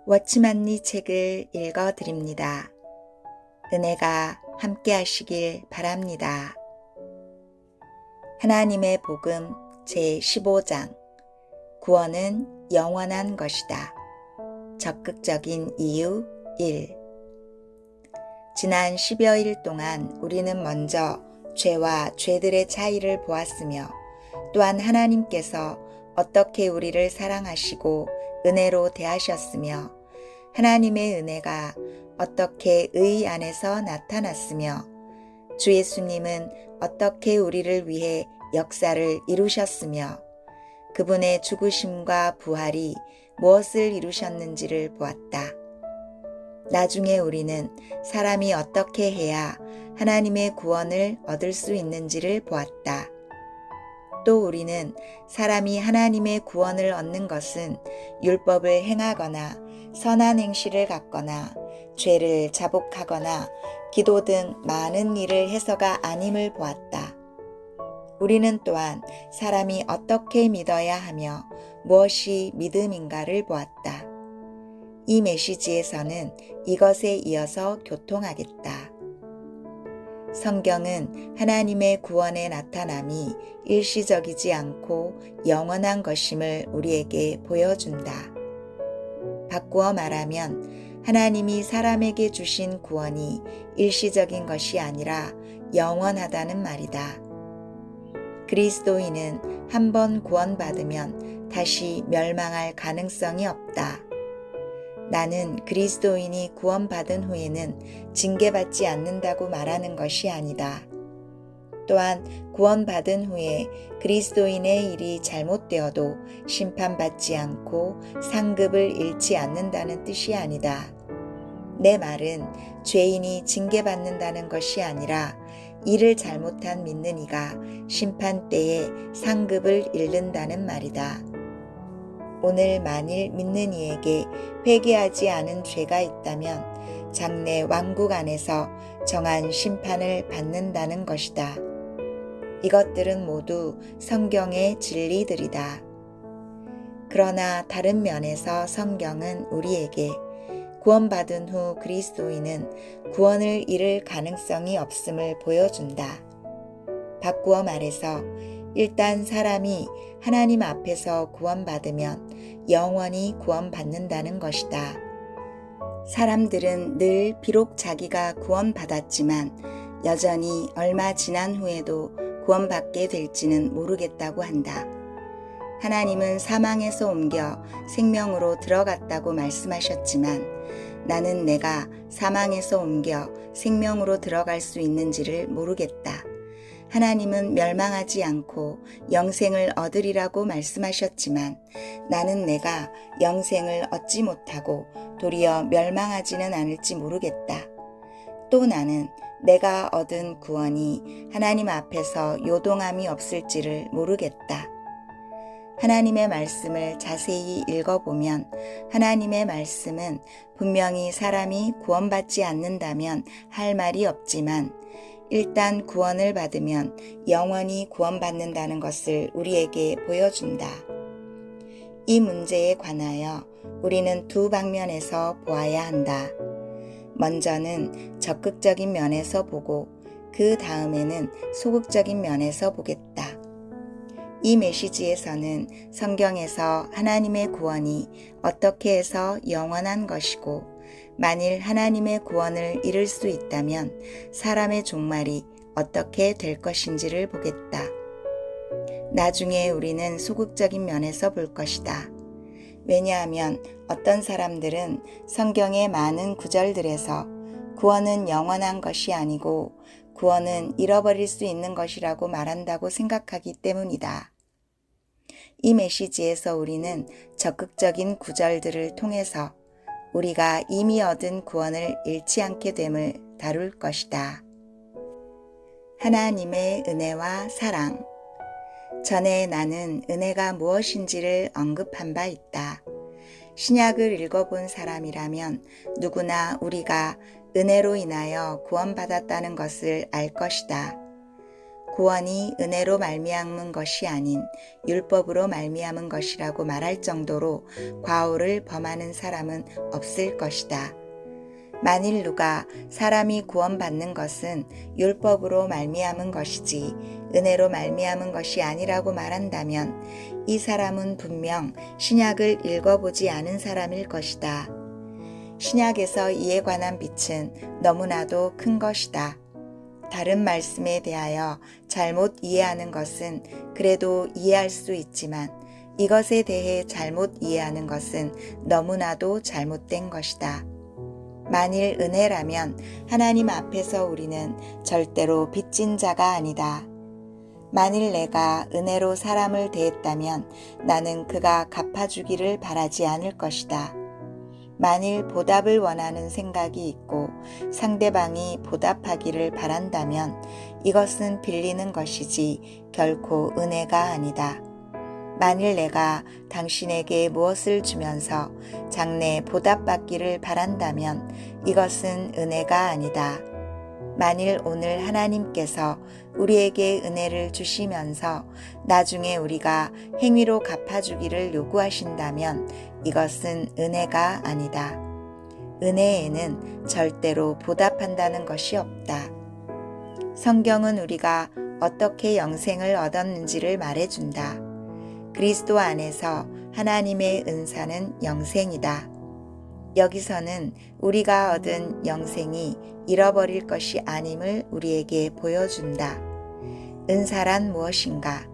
워치만리 책을 읽어드립니다. 은혜가 함께 하시길 바랍니다. 하나님의 복음 제15장 구원은 영원한 것이다. 적극적인 이유 1. 지난 10여일 동안 우리는 먼저 죄와 죄들의 차이를 보았으며 또한 하나님께서 어떻게 우리를 사랑하시고 은혜로 대하셨으며 하나님의 은혜가 어떻게 의 안에서 나타났으며 주 예수님은 어떻게 우리를 위해 역사를 이루셨으며 그분의 죽으심과 부활이 무엇을 이루셨는지를 보았다. 나중에 우리는 사람이 어떻게 해야 하나님의 구원을 얻을 수 있는지를 보았다. 또 우리는 사람이 하나님의 구원을 얻는 것은 율법을 행하거나 선한 행실을 갖거나 죄를 자복하거나 기도 등 많은 일을 해서가 아님을 보았다. 우리는 또한 사람이 어떻게 믿어야 하며 무엇이 믿음인가를 보았다. 이 메시지에서는 이것에 이어서 교통하겠다. 성경은 하나님의 구원의 나타남이 일시적이지 않고 영원한 것임을 우리에게 보여준다. 바꾸어 말하면 하나님이 사람에게 주신 구원이 일시적인 것이 아니라 영원하다는 말이다. 그리스도인은 한번 구원받으면 다시 멸망할 가능성이 없다. 나는 그리스도인이 구원받은 후에는 징계받지 않는다고 말하는 것이 아니다. 또한 구원받은 후에 그리스도인의 일이 잘못되어도 심판받지 않고 상급을 잃지 않는다는 뜻이 아니다. 내 말은 죄인이 징계받는다는 것이 아니라 일을 잘못한 믿는 이가 심판 때에 상급을 잃는다는 말이다. 오늘 만일 믿는 이에게 회개하지 않은 죄가 있다면 장래 왕국 안에서 정한 심판을 받는다는 것이다. 이것들은 모두 성경의 진리들이다. 그러나 다른 면에서 성경은 우리에게 구원받은 후 그리스도인은 구원을 잃을 가능성이 없음을 보여준다. 바꾸어 말해서 일단 사람이 하나님 앞에서 구원받으면 영원히 구원받는다는 것이다. 사람들은 늘 비록 자기가 구원받았지만 여전히 얼마 지난 후에도 구원받게 될지는 모르겠다고 한다. 하나님은 사망에서 옮겨 생명으로 들어갔다고 말씀하셨지만 나는 내가 사망에서 옮겨 생명으로 들어갈 수 있는지를 모르겠다. 하나님은 멸망하지 않고 영생을 얻으리라고 말씀하셨지만 나는 내가 영생을 얻지 못하고 도리어 멸망하지는 않을지 모르겠다. 또 나는 내가 얻은 구원이 하나님 앞에서 요동함이 없을지를 모르겠다. 하나님의 말씀을 자세히 읽어보면 하나님의 말씀은 분명히 사람이 구원받지 않는다면 할 말이 없지만 일단 구원을 받으면 영원히 구원받는다는 것을 우리에게 보여준다. 이 문제에 관하여 우리는 두 방면에서 보아야 한다. 먼저는 적극적인 면에서 보고 그 다음에는 소극적인 면에서 보겠다. 이 메시지에서는 성경에서 하나님의 구원이 어떻게 해서 영원한 것이고 만일 하나님의 구원을 잃을 수 있다면 사람의 종말이 어떻게 될 것인지를 보겠다. 나중에 우리는 소극적인 면에서 볼 것이다. 왜냐하면 어떤 사람들은 성경의 많은 구절들에서 구원은 영원한 것이 아니고 구원은 잃어버릴 수 있는 것이라고 말한다고 생각하기 때문이다. 이 메시지에서 우리는 적극적인 구절들을 통해서 우리가 이미 얻은 구원을 잃지 않게 됨을 다룰 것이다. 하나님의 은혜와 사랑. 전에 나는 은혜가 무엇인지를 언급한 바 있다. 신약을 읽어본 사람이라면 누구나 우리가 은혜로 인하여 구원받았다는 것을 알 것이다. 구원이 은혜로 말미암은 것이 아닌 율법으로 말미암은 것이라고 말할 정도로 과오를 범하는 사람은 없을 것이다. 만일 누가 사람이 구원받는 것은 율법으로 말미암은 것이지 은혜로 말미암은 것이 아니라고 말한다면 이 사람은 분명 신약을 읽어보지 않은 사람일 것이다. 신약에서 이에 관한 빛은 너무나도 큰 것이다. 다른 말씀에 대하여 잘못 이해하는 것은 그래도 이해할 수 있지만 이것에 대해 잘못 이해하는 것은 너무나도 잘못된 것이다. 만일 은혜라면 하나님 앞에서 우리는 절대로 빚진 자가 아니다. 만일 내가 은혜로 사람을 대했다면 나는 그가 갚아주기를 바라지 않을 것이다. 만일 보답을 원하는 생각이 있고 상대방이 보답하기를 바란다면 이것은 빌리는 것이지 결코 은혜가 아니다. 만일 내가 당신에게 무엇을 주면서 장래 보답받기를 바란다면 이것은 은혜가 아니다. 만일 오늘 하나님께서 우리에게 은혜를 주시면서 나중에 우리가 행위로 갚아주기를 요구하신다면 이것은 은혜가 아니다. 은혜에는 절대로 보답한다는 것이 없다. 성경은 우리가 어떻게 영생을 얻었는지를 말해준다. 그리스도 안에서 하나님의 은사는 영생이다. 여기서는 우리가 얻은 영생이 잃어버릴 것이 아님을 우리에게 보여준다. 은사란 무엇인가?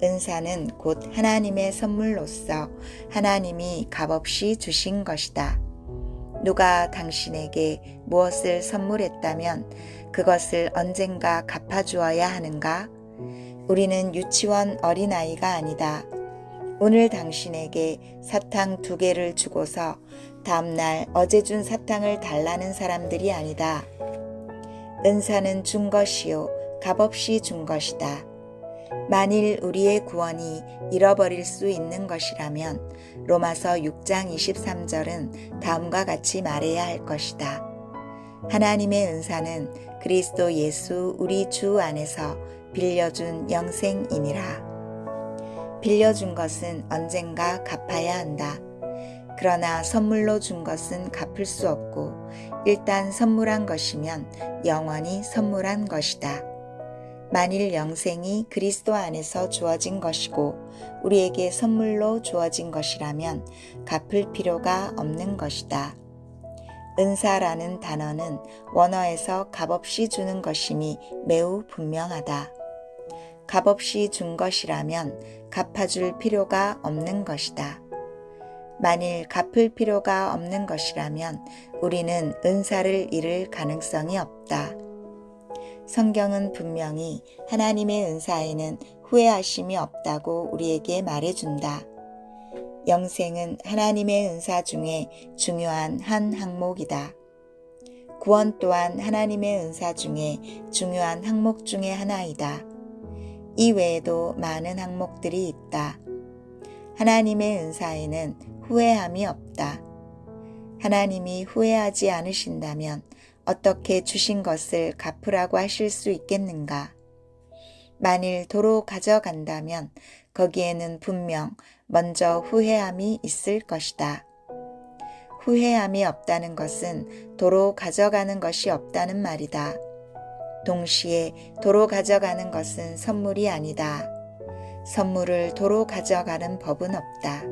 은사는 곧 하나님의 선물로서 하나님이 값없이 주신 것이다. 누가 당신에게 무엇을 선물했다면 그것을 언젠가 갚아주어야 하는가? 우리는 유치원 어린아이가 아니다. 오늘 당신에게 사탕 2개를 주고서 다음날 어제 준 사탕을 달라는 사람들이 아니다. 은사는 준 것이요 값없이 준 것이다. 만일 우리의 구원이 잃어버릴 수 있는 것이라면 로마서 6장 23절은 다음과 같이 말해야 할 것이다. 하나님의 은사는 그리스도 예수 우리 주 안에서 빌려준 영생이니라. 빌려준 것은 언젠가 갚아야 한다. 그러나 선물로 준 것은 갚을 수 없고 일단 선물한 것이면 영원히 선물한 것이다. 만일 영생이 그리스도 안에서 주어진 것이고 우리에게 선물로 주어진 것이라면 갚을 필요가 없는 것이다. 은사라는 단어는 원어에서 값없이 주는 것임이 매우 분명하다. 값없이 준 것이라면 갚아줄 필요가 없는 것이다. 만일 갚을 필요가 없는 것이라면 우리는 은사를 잃을 가능성이 없다. 성경은 분명히 하나님의 은사에는 후회하심이 없다고 우리에게 말해준다. 영생은 하나님의 은사 중에 중요한 한 항목이다. 구원 또한 하나님의 은사 중에 중요한 항목 중에 하나이다. 이 외에도 많은 항목들이 있다. 하나님의 은사에는 후회함이 없다. 하나님이 후회하지 않으신다면 어떻게 주신 것을 갚으라고 하실 수 있겠는가? 만일 도로 가져간다면 거기에는 분명 먼저 후회함이 있을 것이다. 후회함이 없다는 것은 도로 가져가는 것이 없다는 말이다. 동시에 도로 가져가는 것은 선물이 아니다. 선물을 도로 가져가는 법은 없다.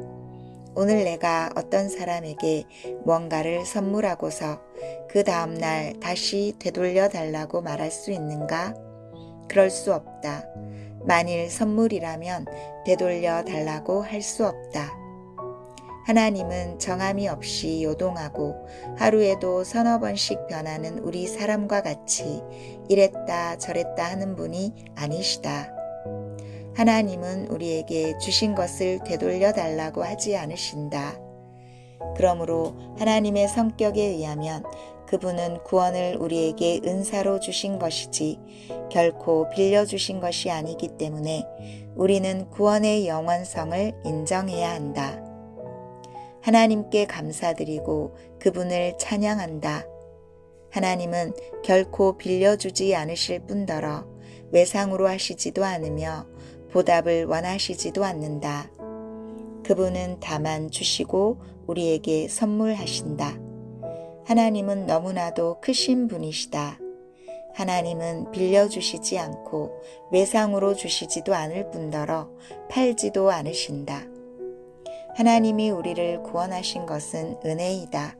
오늘 내가 어떤 사람에게 뭔가를 선물하고서 그 다음날 다시 되돌려 달라고 말할 수 있는가? 그럴 수 없다. 만일 선물이라면 되돌려 달라고 할 수 없다. 하나님은 정함이 없이 요동하고 하루에도 서너 번씩 변하는 우리 사람과 같이 이랬다 저랬다 하는 분이 아니시다. 하나님은 우리에게 주신 것을 되돌려 달라고 하지 않으신다. 그러므로 하나님의 성격에 의하면 그분은 구원을 우리에게 은사로 주신 것이지 결코 빌려주신 것이 아니기 때문에 우리는 구원의 영원성을 인정해야 한다. 하나님께 감사드리고 그분을 찬양한다. 하나님은 결코 빌려주지 않으실 뿐더러 외상으로 하시지도 않으며 보답을 원하시지도 않는다. 그분은 다만 주시고 우리에게 선물하신다. 하나님은 너무나도 크신 분이시다. 하나님은 빌려주시지 않고 외상으로 주시지도 않을 뿐더러 팔지도 않으신다. 하나님이 우리를 구원하신 것은 은혜이다.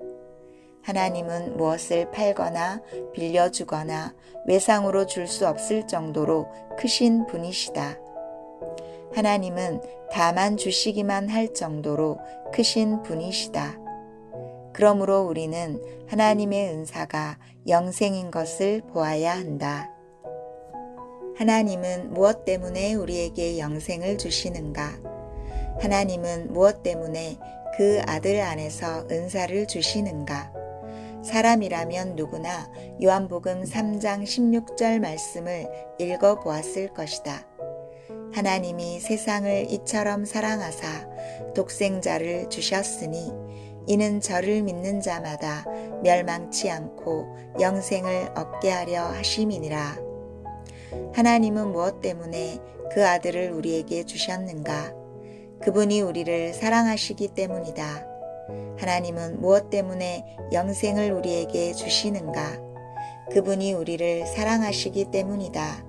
하나님은 무엇을 팔거나 빌려주거나 외상으로 줄 수 없을 정도로 크신 분이시다. 하나님은 다만 주시기만 할 정도로 크신 분이시다. 그러므로 우리는 하나님의 은사가 영생인 것을 보아야 한다. 하나님은 무엇 때문에 우리에게 영생을 주시는가? 하나님은 무엇 때문에 그 아들 안에서 은사를 주시는가? 사람이라면 누구나 요한복음 3장 16절 말씀을 읽어보았을 것이다. 하나님이 세상을 이처럼 사랑하사 독생자를 주셨으니 이는 저를 믿는 자마다 멸망치 않고 영생을 얻게 하려 하심이니라. 하나님은 무엇 때문에 그 아들을 우리에게 주셨는가? 그분이 우리를 사랑하시기 때문이다. 하나님은 무엇 때문에 영생을 우리에게 주시는가? 그분이 우리를 사랑하시기 때문이다.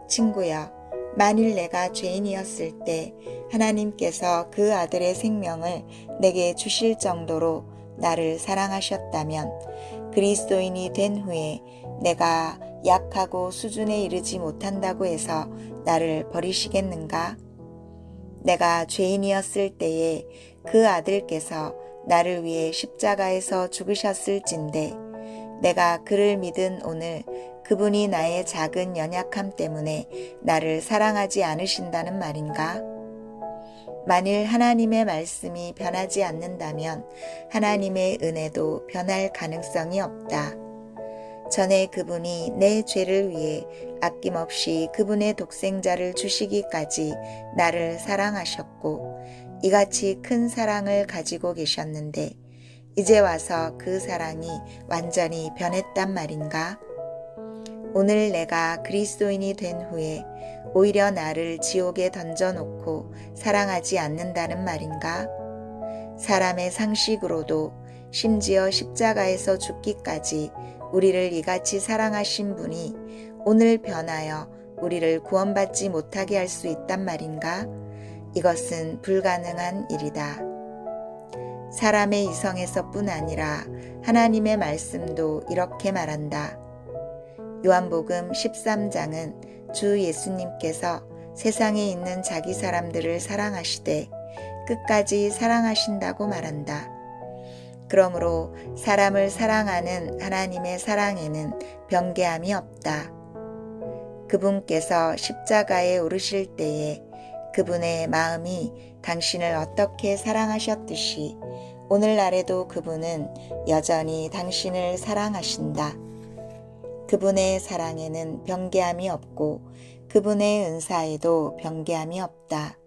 친구여, 만일 내가 죄인이었을 때 하나님께서 그 아들의 생명을 내게 주실 정도로 나를 사랑하셨다면 그리스도인이 된 후에 내가 약하고 수준에 이르지 못한다고 해서 나를 버리시겠는가? 내가 죄인이었을 때에 그 아들께서 나를 위해 십자가에서 죽으셨을진데 내가 그를 믿은 오늘 그분이 나의 작은 연약함 때문에 나를 사랑하지 않으신다는 말인가? 만일 하나님의 말씀이 변하지 않는다면 하나님의 은혜도 변할 가능성이 없다. 전에 그분이 내 죄를 위해 아낌없이 그분의 독생자를 주시기까지 나를 사랑하셨고 이같이 큰 사랑을 가지고 계셨는데 이제 와서 그 사랑이 완전히 변했단 말인가? 오늘 내가 그리스도인이 된 후에 오히려 나를 지옥에 던져놓고 사랑하지 않는다는 말인가? 사람의 상식으로도 심지어 십자가에서 죽기까지 우리를 이같이 사랑하신 분이 오늘 변하여 우리를 구원받지 못하게 할 수 있단 말인가? 이것은 불가능한 일이다. 사람의 이성에서뿐 아니라 하나님의 말씀도 이렇게 말한다. 요한복음 13장은 주 예수님께서 세상에 있는 자기 사람들을 사랑하시되 끝까지 사랑하신다고 말한다. 그러므로 사람을 사랑하는 하나님의 사랑에는 변개함이 없다. 그분께서 십자가에 오르실 때에 그분의 마음이 당신을 어떻게 사랑하셨듯이 오늘날에도 그분은 여전히 당신을 사랑하신다. 그분의 사랑에는 변개함이 없고 그분의 은사에도 변개함이 없다.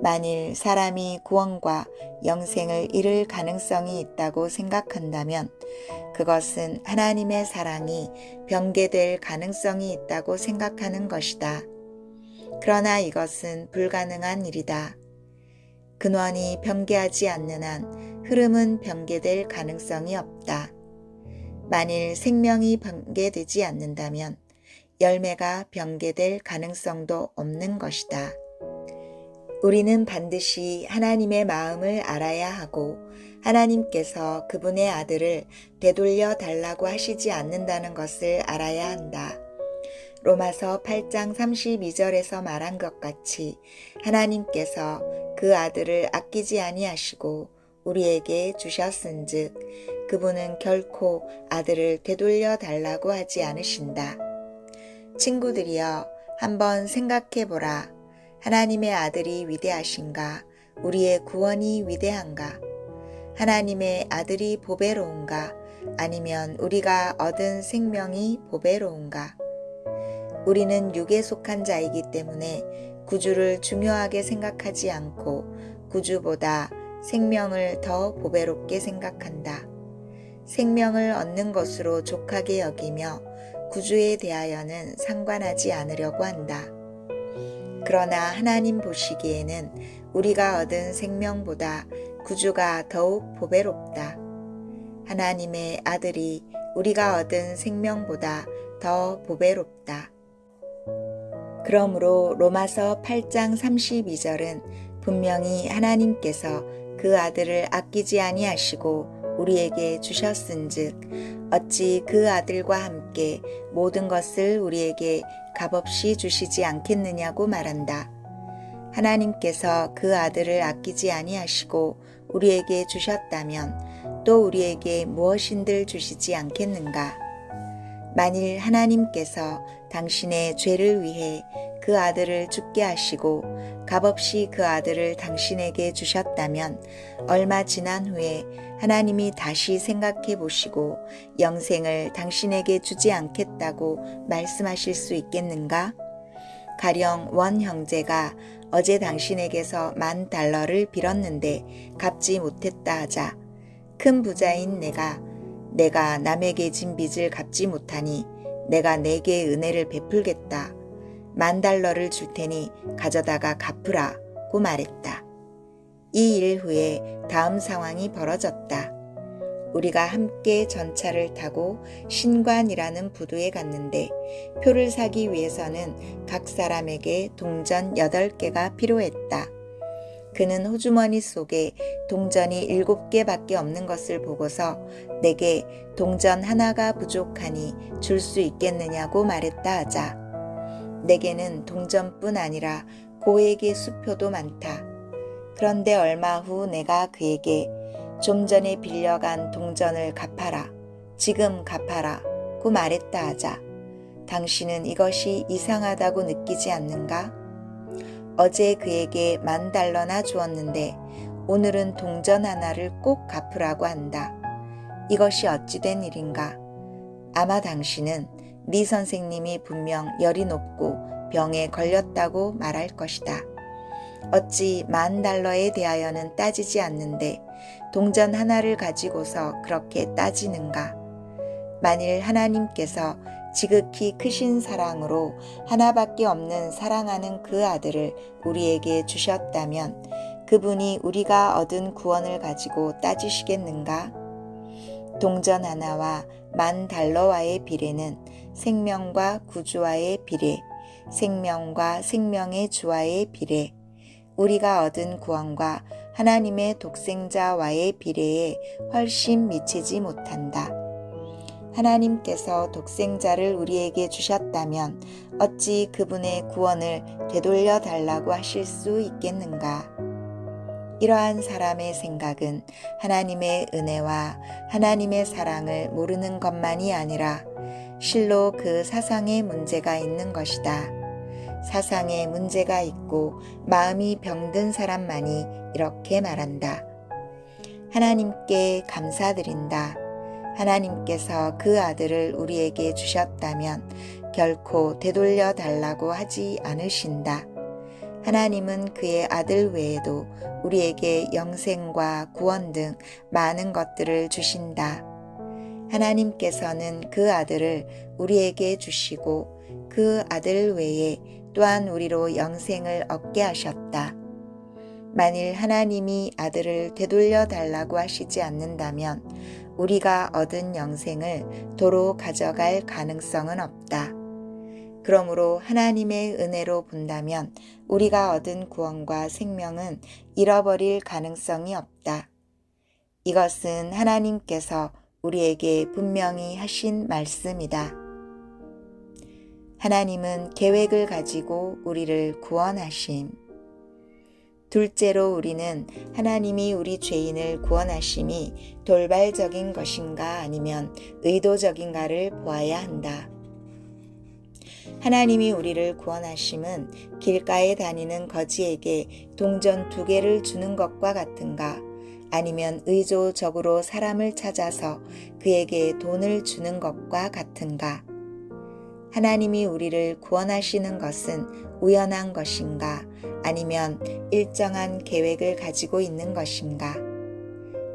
만일 사람이 구원과 영생을 잃을 가능성이 있다고 생각한다면 그것은 하나님의 사랑이 변개될 가능성이 있다고 생각하는 것이다. 그러나 이것은 불가능한 일이다. 근원이 변개하지 않는 한 흐름은 변개될 가능성이 없다. 만일 생명이 변개되지 않는다면 열매가 변개될 가능성도 없는 것이다. 우리는 반드시 하나님의 마음을 알아야 하고 하나님께서 그분의 아들을 되돌려 달라고 하시지 않는다는 것을 알아야 한다. 로마서 8장 32절에서 말한 것 같이 하나님께서 그 아들을 아끼지 아니하시고 우리에게 주셨은즉 그분은 결코 아들을 되돌려 달라고 하지 않으신다. 친구들이여, 한번 생각해보라. 하나님의 아들이 위대하신가? 우리의 구원이 위대한가? 하나님의 아들이 보배로운가? 아니면 우리가 얻은 생명이 보배로운가? 우리는 육에 속한 자이기 때문에 구주를 중요하게 생각하지 않고 구주보다 생명을 더 보배롭게 생각한다. 생명을 얻는 것으로 족하게 여기며 구주에 대하여는 상관하지 않으려고 한다. 그러나 하나님 보시기에는 우리가 얻은 생명보다 구주가 더욱 보배롭다. 하나님의 아들이 우리가 얻은 생명보다 더 보배롭다. 그러므로 로마서 8장 32절은 분명히 하나님께서 그 아들을 아끼지 아니하시고 우리에게 주셨은즉 어찌 그 아들과 함께 모든 것을 우리에게 값없이 주시지 않겠느냐고 말한다. 하나님께서 그 아들을 아끼지 아니하시고 우리에게 주셨다면 또 우리에게 무엇인들 주시지 않겠는가? 만일 하나님께서 당신의 죄를 위해 그 아들을 죽게 하시고 값없이 그 아들을 당신에게 주셨다면 얼마 지난 후에 하나님이 다시 생각해 보시고 영생을 당신에게 주지 않겠다고 말씀하실 수 있겠는가? 가령 원 형제가 어제 당신에게서 $10,000를 빌었는데 갚지 못했다 하자 큰 부자인 내가 남에게 진 빚을 갚지 못하니 내가 내게 은혜를 베풀겠다. $10,000를 줄 테니 가져다가 갚으라고 말했다. 이 일 후에 다음 상황이 벌어졌다. 우리가 함께 전차를 타고 신관이라는 부두에 갔는데 표를 사기 위해서는 각 사람에게 동전 8개가 필요했다. 그는 호주머니 속에 동전이 7개밖에 없는 것을 보고서 내게 동전 하나가 부족하니 줄 수 있겠느냐고 말했다 하자 내게는 동전뿐 아니라 고액의 수표도 많다. 그런데 얼마 후 내가 그에게 좀 전에 빌려간 동전을 갚아라. 지금 갚아라고 말했다 하자 당신은 이것이 이상하다고 느끼지 않는가? 어제 그에게 $10,000나 주었는데 오늘은 동전 하나를 꼭 갚으라고 한다. 이것이 어찌 된 일인가? 아마 당신은 네 선생님이 분명 열이 높고 병에 걸렸다고 말할 것이다. 어찌 $10,000에 대하여는 따지지 않는데 동전 하나를 가지고서 그렇게 따지는가? 만일 하나님께서 지극히 크신 사랑으로 하나밖에 없는 사랑하는 그 아들을 우리에게 주셨다면 그분이 우리가 얻은 구원을 가지고 따지시겠는가? 동전 하나와 $10,000와의 비례는 생명과 구주와의 비례, 생명과 생명의 주와의 비례, 우리가 얻은 구원과 하나님의 독생자와의 비례에 훨씬 미치지 못한다. 하나님께서 독생자를 우리에게 주셨다면 어찌 그분의 구원을 되돌려 달라고 하실 수 있겠는가? 이러한 사람의 생각은 하나님의 은혜와 하나님의 사랑을 모르는 것만이 아니라 실로 그 사상에 문제가 있는 것이다. 사상에 문제가 있고 마음이 병든 사람만이 이렇게 말한다. 하나님께 감사드린다. 하나님께서 그 아들을 우리에게 주셨다면 결코 되돌려 달라고 하지 않으신다. 하나님은 그의 아들 외에도 우리에게 영생과 구원 등 많은 것들을 주신다. 하나님께서는 그 아들을 우리에게 주시고 그 아들 외에 또한 우리로 영생을 얻게 하셨다. 만일 하나님이 아들을 되돌려 달라고 하시지 않는다면 우리가 얻은 영생을 도로 가져갈 가능성은 없다. 그러므로 하나님의 은혜로 본다면 우리가 얻은 구원과 생명은 잃어버릴 가능성이 없다. 이것은 하나님께서 우리에게 분명히 하신 말씀이다. 하나님은 계획을 가지고 우리를 구원하심. 둘째로 우리는 하나님이 우리 죄인을 구원하심이 돌발적인 것인가 아니면 의도적인가를 보아야 한다. 하나님이 우리를 구원하심은 길가에 다니는 거지에게 동전 2개를 주는 것과 같은가 아니면 의도적으로 사람을 찾아서 그에게 돈을 주는 것과 같은가? 하나님이 우리를 구원하시는 것은 우연한 것인가 아니면 일정한 계획을 가지고 있는 것인가?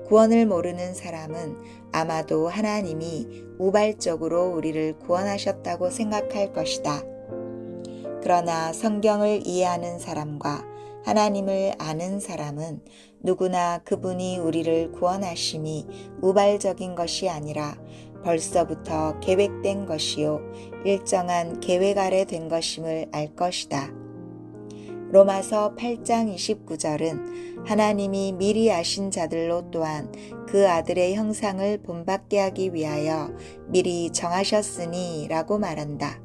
구원을 모르는 사람은 아마도 하나님이 우발적으로 우리를 구원하셨다고 생각할 것이다. 그러나 성경을 이해하는 사람과 하나님을 아는 사람은 누구나 그분이 우리를 구원하심이 우발적인 것이 아니라 벌써부터 계획된 것이요 일정한 계획 아래 된 것임을 알 것이다. 로마서 8장 29절은 하나님이 미리 아신 자들로 또한 그 아들의 형상을 본받게 하기 위하여 미리 정하셨으니 라고 말한다.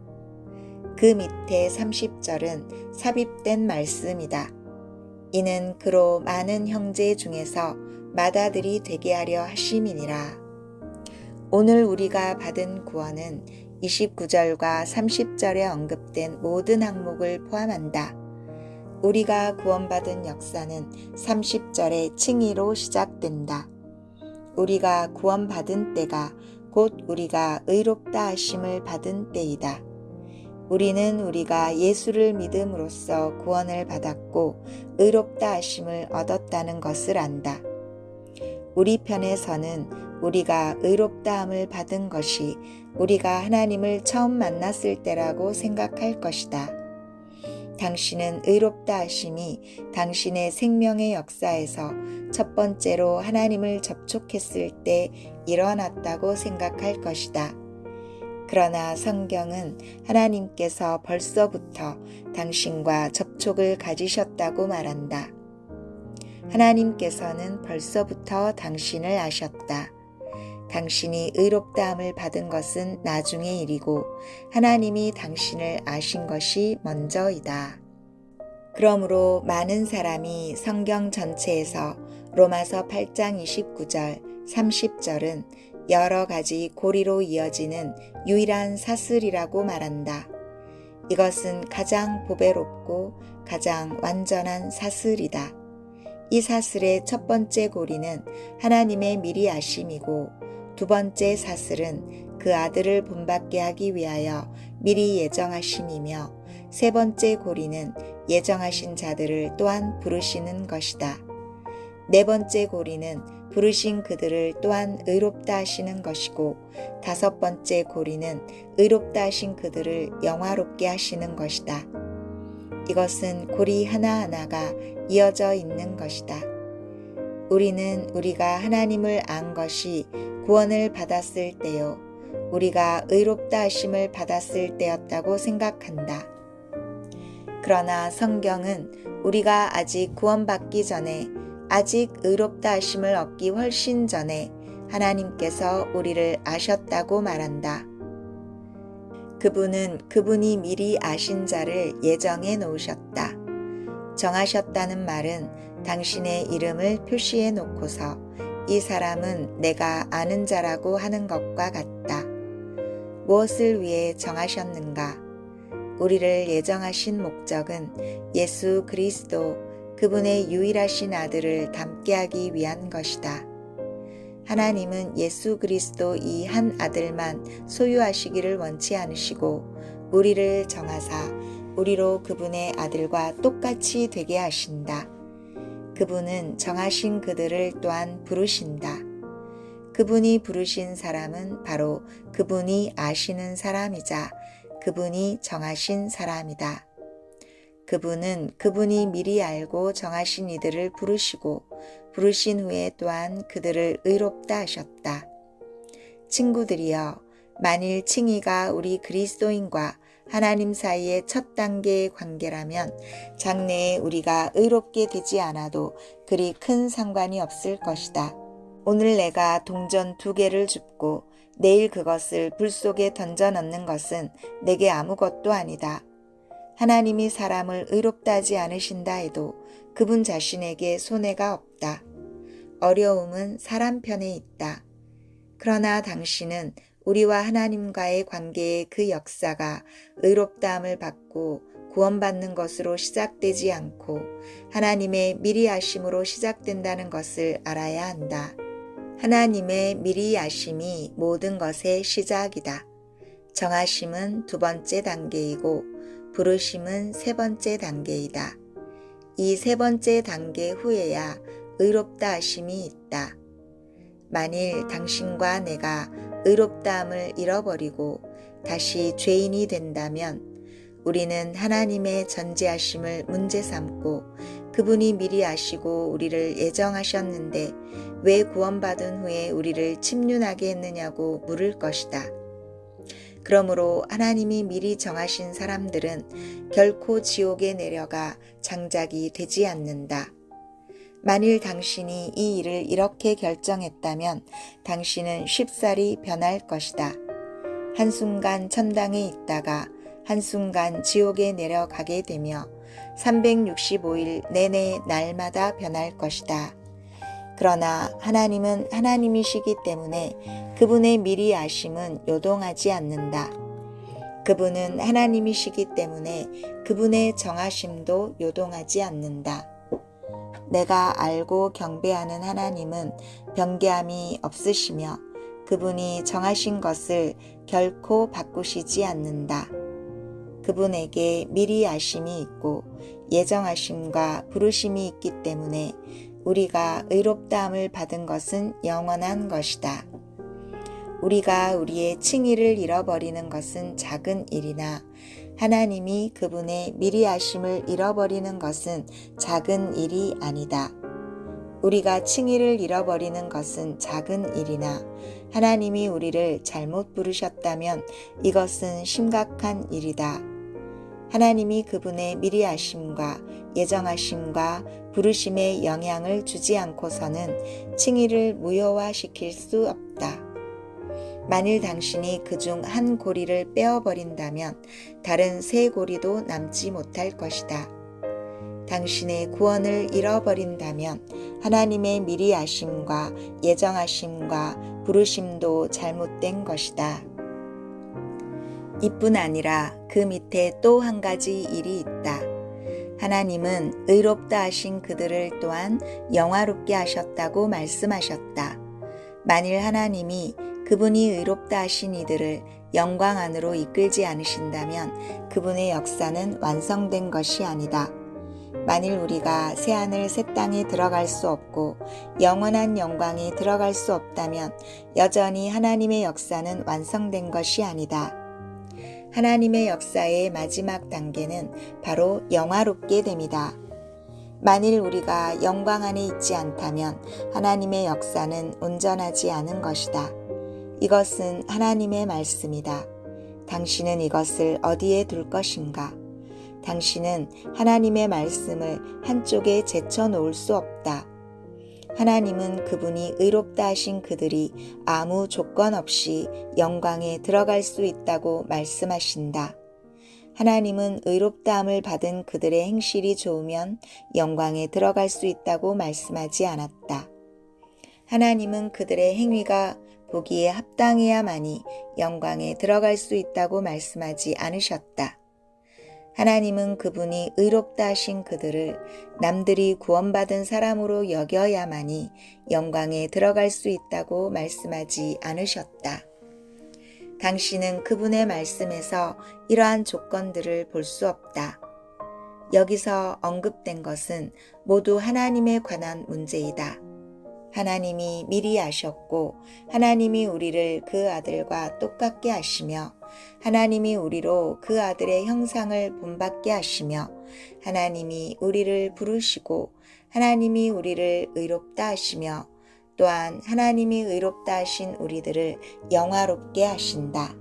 그 밑에 30절은 삽입된 말씀이다. 이는 그로 많은 형제 중에서 맏아들이 되게 하려 하심이니라. 오늘 우리가 받은 구원은 29절과 30절에 언급된 모든 항목을 포함한다. 우리가 구원받은 역사는 30절의 칭의로 시작된다. 우리가 구원받은 때가 곧 우리가 의롭다 하심을 받은 때이다. 우리는 우리가 예수를 믿음으로써 구원을 받았고 의롭다 하심을 얻었다는 것을 안다. 우리 편에서는 우리가 의롭다함을 받은 것이 우리가 하나님을 처음 만났을 때라고 생각할 것이다. 당신은 의롭다 하심이 당신의 생명의 역사에서 첫 번째로 하나님을 접촉했을 때 일어났다고 생각할 것이다. 그러나 성경은 하나님께서 벌써부터 당신과 접촉을 가지셨다고 말한다. 하나님께서는 벌써부터 당신을 아셨다. 당신이 의롭다함을 받은 것은 나중의 일이고 하나님이 당신을 아신 것이 먼저이다. 그러므로 많은 사람이 성경 전체에서 로마서 8장 29절, 30절은 여러 가지 고리로 이어지는 유일한 사슬이라고 말한다. 이것은 가장 보배롭고 가장 완전한 사슬이다. 이 사슬의 첫 번째 고리는 하나님의 미리 아심이고 두 번째 사슬은 그 아들을 본받게 하기 위하여 미리 예정하심이며 세 번째 고리는 예정하신 자들을 또한 부르시는 것이다. 네 번째 고리는 부르신 그들을 또한 의롭다 하시는 것이고 다섯 번째 고리는 의롭다 하신 그들을 영화롭게 하시는 것이다. 이것은 고리 하나하나가 이어져 있는 것이다. 우리는 우리가 하나님을 안 것이 구원을 받았을 때요, 우리가 의롭다 하심을 받았을 때였다고 생각한다. 그러나 성경은 우리가 아직 구원받기 전에, 아직 의롭다 하심을 얻기 훨씬 전에 하나님께서 우리를 아셨다고 말한다. 그분은 그분이 미리 아신 자를 예정해 놓으셨다. 정하셨다는 말은 당신의 이름을 표시해 놓고서 이 사람은 내가 아는 자라고 하는 것과 같다. 무엇을 위해 정하셨는가? 우리를 예정하신 목적은 예수 그리스도, 그분의 유일하신 아들을 닮게 하기 위한 것이다. 하나님은 예수 그리스도 이 한 아들만 소유하시기를 원치 않으시고 우리를 정하사 우리로 그분의 아들과 똑같이 되게 하신다. 그분은 정하신 그들을 또한 부르신다. 그분이 부르신 사람은 바로 그분이 아시는 사람이자 그분이 정하신 사람이다. 그분은 그분이 미리 알고 정하신 이들을 부르시고 부르신 후에 또한 그들을 의롭다 하셨다. 친구들이여, 만일 칭의가 우리 그리스도인과 하나님 사이의 첫 단계의 관계라면 장래에 우리가 의롭게 되지 않아도 그리 큰 상관이 없을 것이다. 오늘 내가 동전 2개를 줍고 내일 그것을 불 속에 던져 넣는 것은 내게 아무것도 아니다. 하나님이 사람을 의롭다 하지 않으신다 해도 그분 자신에게 손해가 없다. 어려움은 사람 편에 있다. 그러나 당신은 우리와 하나님과의 관계의 그 역사가 의롭다함을 받고 구원받는 것으로 시작되지 않고 하나님의 미리 아심으로 시작된다는 것을 알아야 한다. 하나님의 미리 아심이 모든 것의 시작이다. 정하심은 두 번째 단계이고 부르심은 세 번째 단계이다. 이 세 번째 단계 후에야 의롭다 하심이 있다. 만일 당신과 내가 의롭다함을 잃어버리고 다시 죄인이 된다면 우리는 하나님의 전지하심을 문제 삼고 그분이 미리 아시고 우리를 예정하셨는데 왜 구원받은 후에 우리를 침륜하게 했느냐고 물을 것이다. 그러므로 하나님이 미리 정하신 사람들은 결코 지옥에 내려가 장작이 되지 않는다. 만일 당신이 이 일을 이렇게 결정했다면 당신은 쉽사리 변할 것이다. 한순간 천당에 있다가 한순간 지옥에 내려가게 되며 365일 내내 날마다 변할 것이다. 그러나 하나님은 하나님이시기 때문에 그분의 미리 아심은 요동하지 않는다. 그분은 하나님이시기 때문에 그분의 정하심도 요동하지 않는다. 내가 알고 경배하는 하나님은 변개함이 없으시며 그분이 정하신 것을 결코 바꾸시지 않는다. 그분에게 미리 아심이 있고 예정하심과 부르심이 있기 때문에 우리가 의롭다함을 받은 것은 영원한 것이다. 우리가 우리의 칭의를 잃어버리는 것은 작은 일이나 하나님이 그분의 미리 아심을 잃어버리는 것은 작은 일이 아니다. 우리가 칭의를 잃어버리는 것은 작은 일이나 하나님이 우리를 잘못 부르셨다면 이것은 심각한 일이다. 하나님이 그분의 미리 아심과 예정하심과 부르심에 영향을 주지 않고서는 칭의를 무효화시킬 수 없다. 만일 당신이 그중 한 고리를 빼어버린다면 다른 세 고리도 남지 못할 것이다. 당신의 구원을 잃어버린다면 하나님의 미리 아심과 예정하심과 부르심도 잘못된 것이다. 이뿐 아니라 그 밑에 또 한 가지 일이 있다. 하나님은 의롭다 하신 그들을 또한 영화롭게 하셨다고 말씀하셨다. 만일 하나님이 그분이 의롭다 하신 이들을 영광 안으로 이끌지 않으신다면 그분의 역사는 완성된 것이 아니다. 만일 우리가 새하늘 새 땅에 들어갈 수 없고 영원한 영광에 들어갈 수 없다면 여전히 하나님의 역사는 완성된 것이 아니다. 하나님의 역사의 마지막 단계는 바로 영화롭게 됩니다. 만일 우리가 영광 안에 있지 않다면 하나님의 역사는 온전하지 않은 것이다. 이것은 하나님의 말씀이다. 당신은 이것을 어디에 둘 것인가? 당신은 하나님의 말씀을 한쪽에 제쳐놓을 수 없다. 하나님은 그분이 의롭다 하신 그들이 아무 조건 없이 영광에 들어갈 수 있다고 말씀하신다. 하나님은 의롭다함을 받은 그들의 행실이 좋으면 영광에 들어갈 수 있다고 말씀하지 않았다. 하나님은 그들의 행위가 보기에 합당해야만이 영광에 들어갈 수 있다고 말씀하지 않으셨다. 하나님은 그분이 의롭다 하신 그들을 남들이 구원받은 사람으로 여겨야만이 영광에 들어갈 수 있다고 말씀하지 않으셨다. 당신은 그분의 말씀에서 이러한 조건들을 볼 수 없다. 여기서 언급된 것은 모두 하나님에 관한 문제이다. 하나님이 미리 아셨고 하나님이 우리를 그 아들과 똑같게 하시며 하나님이 우리로 그 아들의 형상을 본받게 하시며 하나님이 우리를 부르시고 하나님이 우리를 의롭다 하시며 또한 하나님이 의롭다 하신 우리들을 영화롭게 하신다.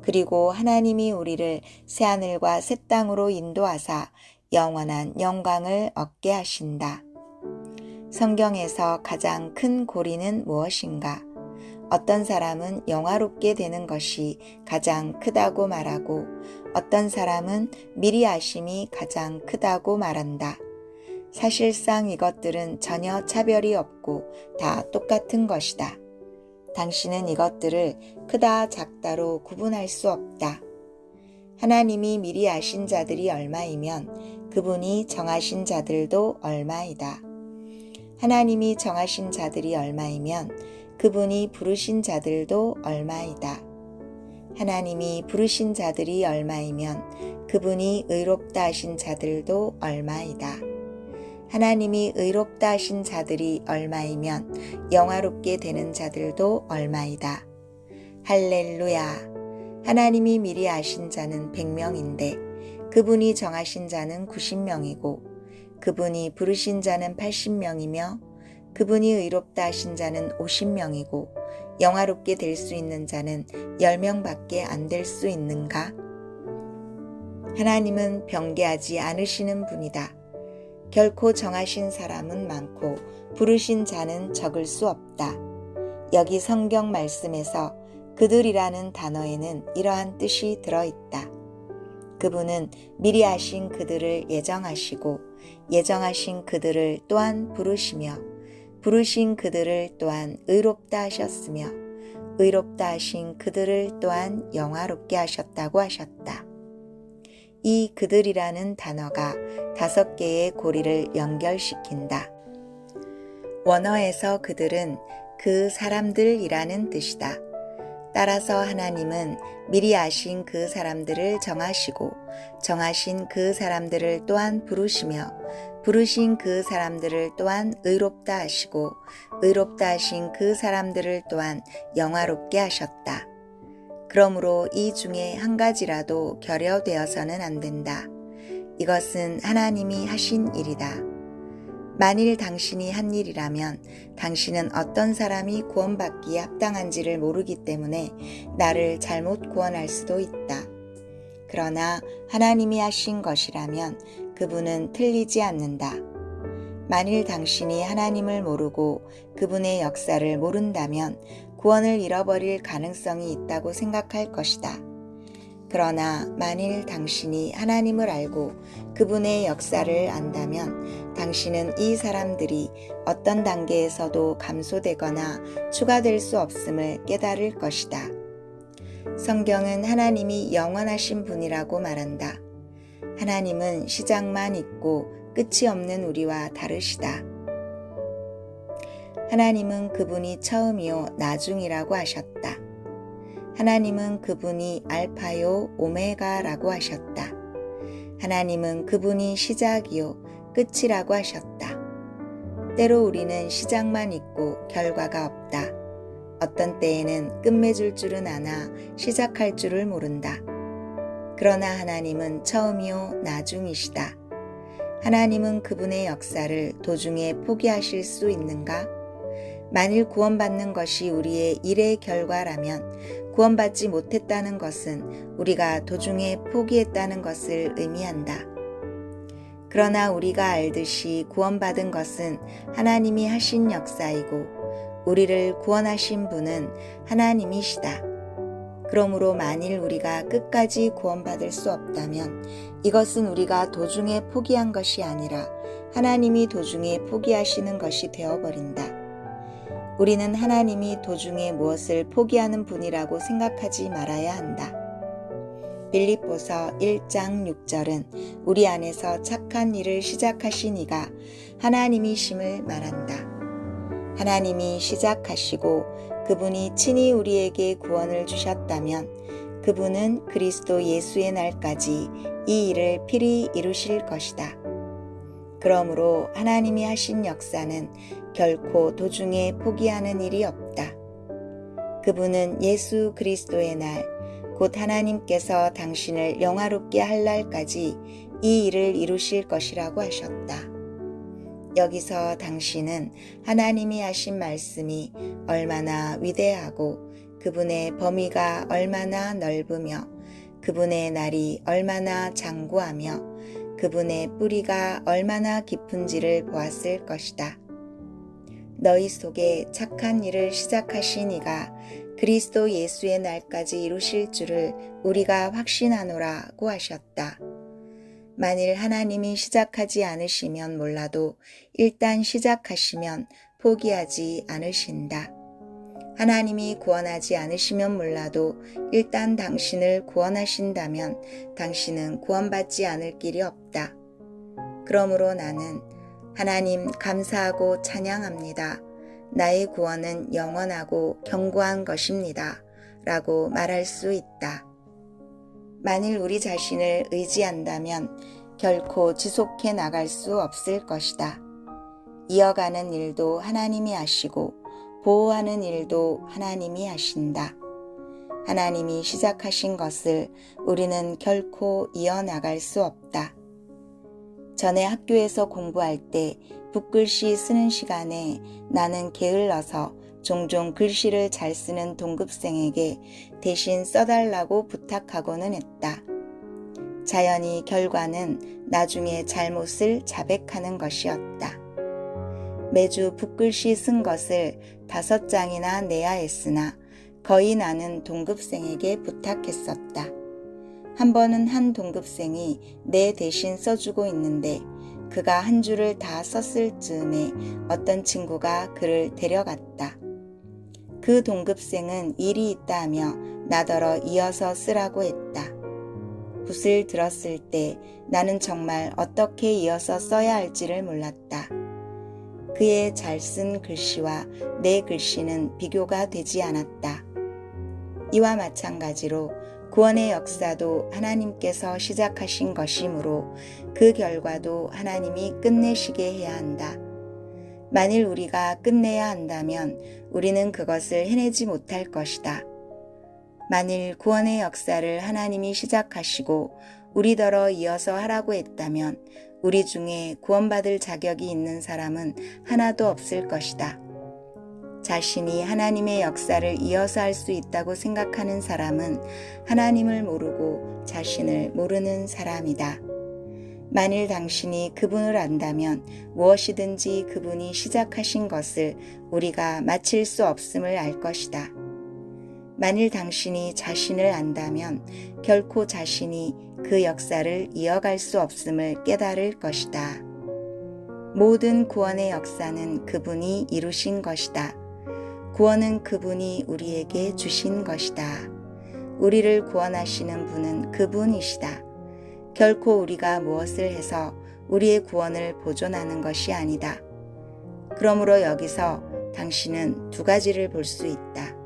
그리고 하나님이 우리를 새하늘과 새 땅으로 인도하사 영원한 영광을 얻게 하신다. 성경에서 가장 큰 고리는 무엇인가? 어떤 사람은 영화롭게 되는 것이 가장 크다고 말하고 어떤 사람은 미리 아심이 가장 크다고 말한다. 사실상 이것들은 전혀 차별이 없고 다 똑같은 것이다. 당신은 이것들을 크다 작다로 구분할 수 없다. 하나님이 미리 아신 자들이 얼마이면 그분이 정하신 자들도 얼마이다. 하나님이 정하신 자들이 얼마이면 그분이 부르신 자들도 얼마이다. 하나님이 부르신 자들이 얼마이면 그분이 의롭다 하신 자들도 얼마이다. 하나님이 의롭다 하신 자들이 얼마이면 영화롭게 되는 자들도 얼마이다. 할렐루야. 하나님이 미리 아신 자는 100명인데 그분이 정하신 자는 90명이고 그분이 부르신 자는 80명이며 그분이 의롭다 하신 자는 50명이고 영화롭게 될 수 있는 자는 10명밖에 안 될 수 있는가? 하나님은 변개하지 않으시는 분이다. 결코 정하신 사람은 많고 부르신 자는 적을 수 없다. 여기 성경 말씀에서 그들이라는 단어에는 이러한 뜻이 들어있다. 그분은 미리 아신 그들을 예정하시고 예정하신 그들을 또한 부르시며 부르신 그들을 또한 의롭다 하셨으며 의롭다 하신 그들을 또한 영화롭게 하셨다고 하셨다. 이 그들이라는 단어가 5개의 고리를 연결시킨다. 원어에서 그들은 그 사람들이라는 뜻이다. 따라서 하나님은 미리 아신 그 사람들을 정하시고 정하신 그 사람들을 또한 부르시며 부르신 그 사람들을 또한 의롭다 하시고 의롭다 하신 그 사람들을 또한 영화롭게 하셨다. 그러므로 이 중에 한 가지라도 결여되어서는 안 된다. 이것은 하나님이 하신 일이다. 만일 당신이 한 일이라면 당신은 어떤 사람이 구원받기에 합당한지를 모르기 때문에 나를 잘못 구원할 수도 있다. 그러나 하나님이 하신 것이라면 그분은 틀리지 않는다. 만일 당신이 하나님을 모르고 그분의 역사를 모른다면 구원을 잃어버릴 가능성이 있다고 생각할 것이다. 그러나 만일 당신이 하나님을 알고 그분의 역사를 안다면 당신은 이 사람들이 어떤 단계에서도 감소되거나 추가될 수 없음을 깨달을 것이다. 성경은 하나님이 영원하신 분이라고 말한다. 하나님은 시작만 있고 끝이 없는 우리와 다르시다. 하나님은 그분이 처음이요 나중이라고 하셨다. 하나님은 그분이 알파요 오메가라고 하셨다. 하나님은 그분이 시작이요 끝이라고 하셨다. 때로 우리는 시작만 있고 결과가 없다. 어떤 때에는 끝맺을 줄은 아나 시작할 줄을 모른다. 그러나 하나님은 처음이요 나중이시다. 하나님은 그분의 역사를 도중에 포기하실 수 있는가? 만일 구원받는 것이 우리의 일의 결과라면 구원받지 못했다는 것은 우리가 도중에 포기했다는 것을 의미한다. 그러나 우리가 알듯이 구원받은 것은 하나님이 하신 역사이고 우리를 구원하신 분은 하나님이시다. 그러므로 만일 우리가 끝까지 구원받을 수 없다면 이것은 우리가 도중에 포기한 것이 아니라 하나님이 도중에 포기하시는 것이 되어버린다. 우리는 하나님이 도중에 무엇을 포기하는 분이라고 생각하지 말아야 한다. 빌립보서 1장 6절은 우리 안에서 착한 일을 시작하신 이가 하나님이심을 말한다. 하나님이 시작하시고 그분이 친히 우리에게 구원을 주셨다면 그분은 그리스도 예수의 날까지 이 일을 필히 이루실 것이다. 그러므로 하나님이 하신 역사는 결코 도중에 포기하는 일이 없다. 그분은 예수 그리스도의 날, 곧 하나님께서 당신을 영화롭게 할 날까지 이 일을 이루실 것이라고 하셨다. 여기서 당신은 하나님이 하신 말씀이 얼마나 위대하고 그분의 범위가 얼마나 넓으며 그분의 날이 얼마나 장구하며 그분의 뿌리가 얼마나 깊은지를 보았을 것이다. 너희 속에 착한 일을 시작하신 이가 그리스도 예수의 날까지 이루실 줄을 우리가 확신하노라고 하셨다. 만일 하나님이 시작하지 않으시면 몰라도 일단 시작하시면 포기하지 않으신다. 하나님이 구원하지 않으시면 몰라도 일단 당신을 구원하신다면 당신은 구원받지 않을 길이 없다. 그러므로 나는 하나님 감사하고 찬양합니다. 나의 구원은 영원하고 견고한 것입니다. 라고 말할 수 있다. 만일 우리 자신을 의지한다면 결코 지속해 나갈 수 없을 것이다. 이어가는 일도 하나님이 하시고 보호하는 일도 하나님이 하신다. 하나님이 시작하신 것을 우리는 결코 이어나갈 수 없다. 전에 학교에서 공부할 때 붓글씨 쓰는 시간에 나는 게을러서 종종 글씨를 잘 쓰는 동급생에게 대신 써달라고 부탁하고는 했다. 자연히 결과는 나중에 잘못을 자백하는 것이었다. 매주 붓글씨 쓴 것을 5장이나 내야 했으나 거의 나는 동급생에게 부탁했었다. 한 번은 한 동급생이 내 대신 써주고 있는데 그가 한 줄을 다 썼을 즈음에 어떤 친구가 그를 데려갔다. 그 동급생은 일이 있다 하며 나더러 이어서 쓰라고 했다. 붓을 들었을 때 나는 정말 어떻게 이어서 써야 할지를 몰랐다. 그의 잘 쓴 글씨와 내 글씨는 비교가 되지 않았다. 이와 마찬가지로 구원의 역사도 하나님께서 시작하신 것이므로 그 결과도 하나님이 끝내시게 해야 한다. 만일 우리가 끝내야 한다면 우리는 그것을 해내지 못할 것이다. 만일 구원의 역사를 하나님이 시작하시고 우리더러 이어서 하라고 했다면 우리 중에 구원받을 자격이 있는 사람은 하나도 없을 것이다. 자신이 하나님의 역사를 이어서 할 수 있다고 생각하는 사람은 하나님을 모르고 자신을 모르는 사람이다. 만일 당신이 그분을 안다면 무엇이든지 그분이 시작하신 것을 우리가 마칠 수 없음을 알 것이다. 만일 당신이 자신을 안다면 결코 자신이 그 역사를 이어갈 수 없음을 깨달을 것이다. 모든 구원의 역사는 그분이 이루신 것이다. 구원은 그분이 우리에게 주신 것이다. 우리를 구원하시는 분은 그분이시다. 결코 우리가 무엇을 해서 우리의 구원을 보존하는 것이 아니다. 그러므로 여기서 당신은 2가지를 볼 수 있다.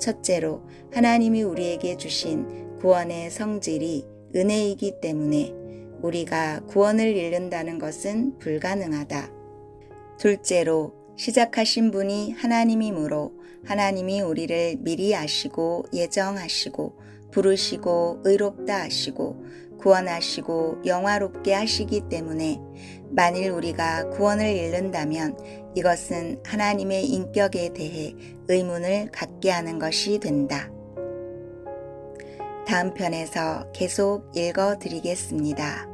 첫째로 하나님이 우리에게 주신 구원의 성질이 은혜이기 때문에 우리가 구원을 잃는다는 것은 불가능하다. 둘째로 시작하신 분이 하나님이므로 하나님이 우리를 미리 아시고 예정하시고 부르시고 의롭다 하시고 구원하시고 영화롭게 하시기 때문에 만일 우리가 구원을 잃는다면 이것은 하나님의 인격에 대해 의문을 갖게 하는 것이 된다. 다음 편에서 계속 읽어 드리겠습니다.